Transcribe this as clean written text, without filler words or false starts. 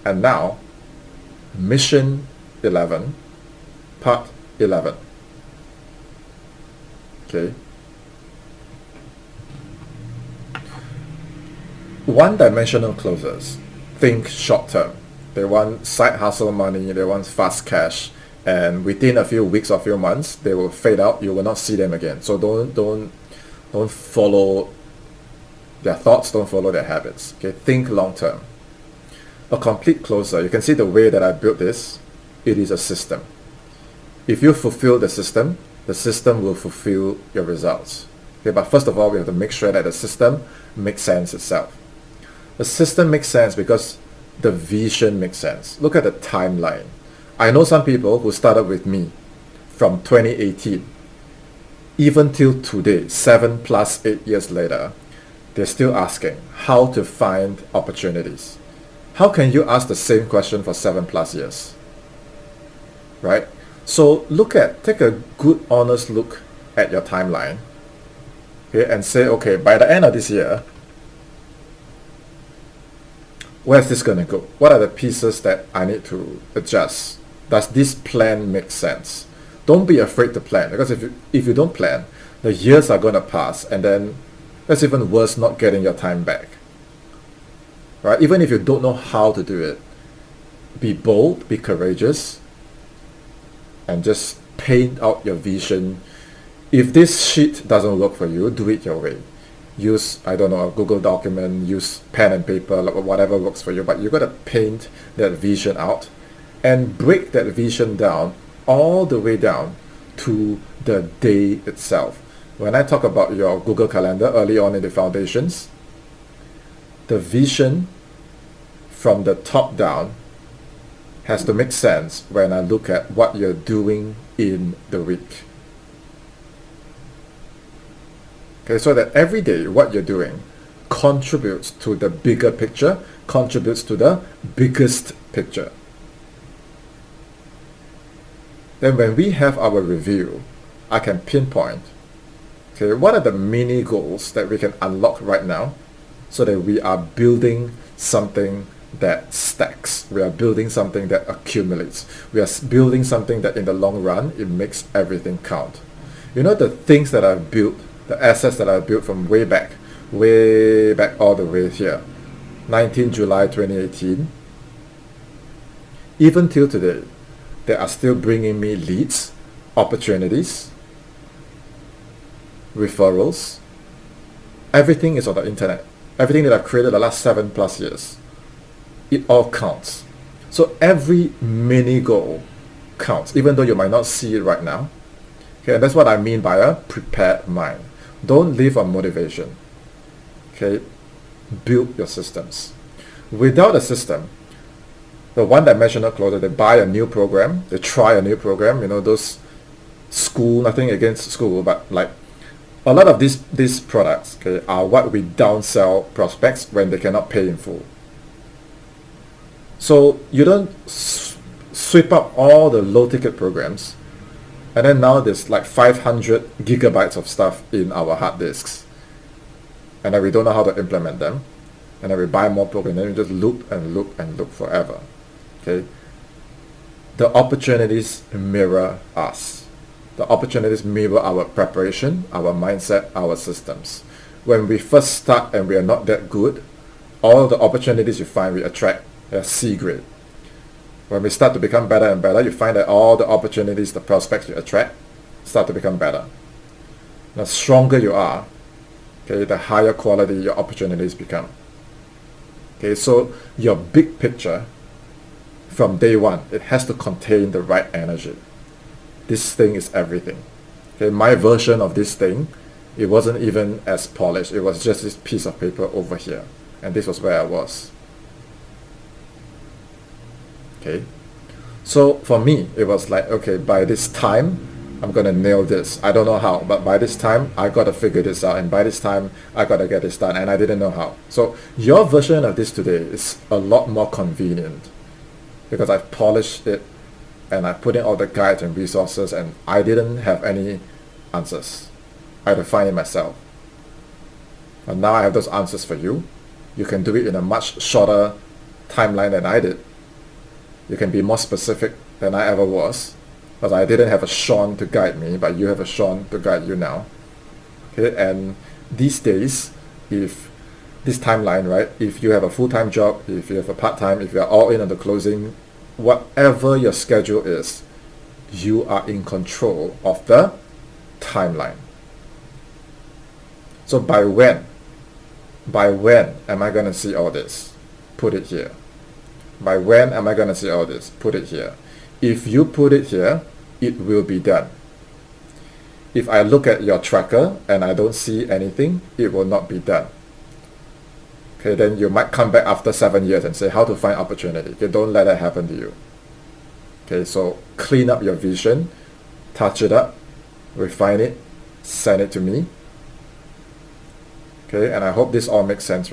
And now, mission 11, part 11. Okay. One-dimensional closers think short-term. They want side hustle money, they want fast cash, and within a few weeks or few months, they will fade out. You will not see them again. So don't follow their thoughts, don't follow their habits. Okay, think long-term. A complete closer, you can see the way that I built this. It is a system. If you fulfill the system will fulfill your results. Okay, but first of all, we have to make sure that the system makes sense itself. The system makes sense because the vision makes sense. Look at the timeline. I know some people who started with me from 2018, even till today, 7 plus 8 years later, they're still asking how to find opportunities. How can you ask the same question for 7 plus years? Right? So take a good honest look at your timeline, okay, and say, okay, by the end of this year, where's this going to go? What are the pieces that I need to adjust? Does this plan make sense? Don't be afraid to plan, because if you don't plan, the years are going to pass, and then that's even worse, not getting your time back. Right? Even if you don't know how to do it, be bold, be courageous, and just paint out your vision. If this sheet doesn't work for you, do it your way. Use, I don't know, a Google document, use pen and paper, whatever works for you, but you got to paint that vision out and break that vision down all the way down to the day itself. When I talk about your Google Calendar early on in the foundations, the vision from the top down has to make sense when I look at what you're doing in the week. Okay, so that every day what you're doing contributes to the bigger picture, contributes to the biggest picture. Then when we have our review, I can pinpoint, okay, what are the mini goals that we can unlock right now so that we are building something that stacks. We are building something that accumulates. We are building something that in the long run, it makes everything count. You know, the things that I've built, the assets that I've built from way back all the way here, 19 July 2018, even till today, they are still bringing me leads, opportunities, referrals. Everything is on the internet. Everything that I've created the last 7 plus years, it all counts. So every mini goal counts, even though you might not see it right now. Okay, and that's what I mean by a prepared mind. Don't live on motivation. Okay, build your systems. Without a system, the one-dimensional closer, they buy a new program, they try a new program, you know, those school, nothing against school, but like a lot of these products, okay, are what we downsell prospects when they cannot pay in full. So you don't sweep up all the low-ticket programs, and then now there's like 500 gigabytes of stuff in our hard disks, and then we don't know how to implement them, and then we buy more programs, and then we just loop and loop and loop forever. Okay, the opportunities mirror us. The opportunities mirror our preparation, our mindset, our systems. When we first start and we are not that good, all the opportunities you find we attract are C grade. When we start to become better and better, you find that all the opportunities, the prospects you attract, start to become better. The stronger you are, okay, the higher quality your opportunities become. Okay, so your big picture from day one, it has to contain the right energy. This thing is everything. Okay, my version of this thing, it wasn't even as polished. It was just this piece of paper over here, and this was where I was. Okay, so for me, it was like, okay, by this time, I'm gonna nail this. I don't know how, but by this time, I gotta figure this out, and by this time, I gotta get this done, and I didn't know how. So your version of this today is a lot more convenient because I've polished it and I put in all the guides and resources, and I didn't have any answers. I had to find it myself. And now I have those answers for you. You can do it in a much shorter timeline than I did. You can be more specific than I ever was, because I didn't have a Sean to guide me, but you have a Sean to guide you now. Okay, and these days, if this timeline, right, if you have a full-time job, if you have a part-time, if you're all in on the closing, whatever your schedule is, you are in control of the timeline. So by when am I going to see all this? Put it here. By when am I going to see all this? Put it here. If you put it here, it will be done. If I look at your tracker and I don't see anything, it will not be done. Okay, then you might come back after 7 years and say how to find opportunity. Okay, don't let that happen to you. Okay, so clean up your vision, touch it up, refine it, send it to me. Okay, and I hope this all makes sense.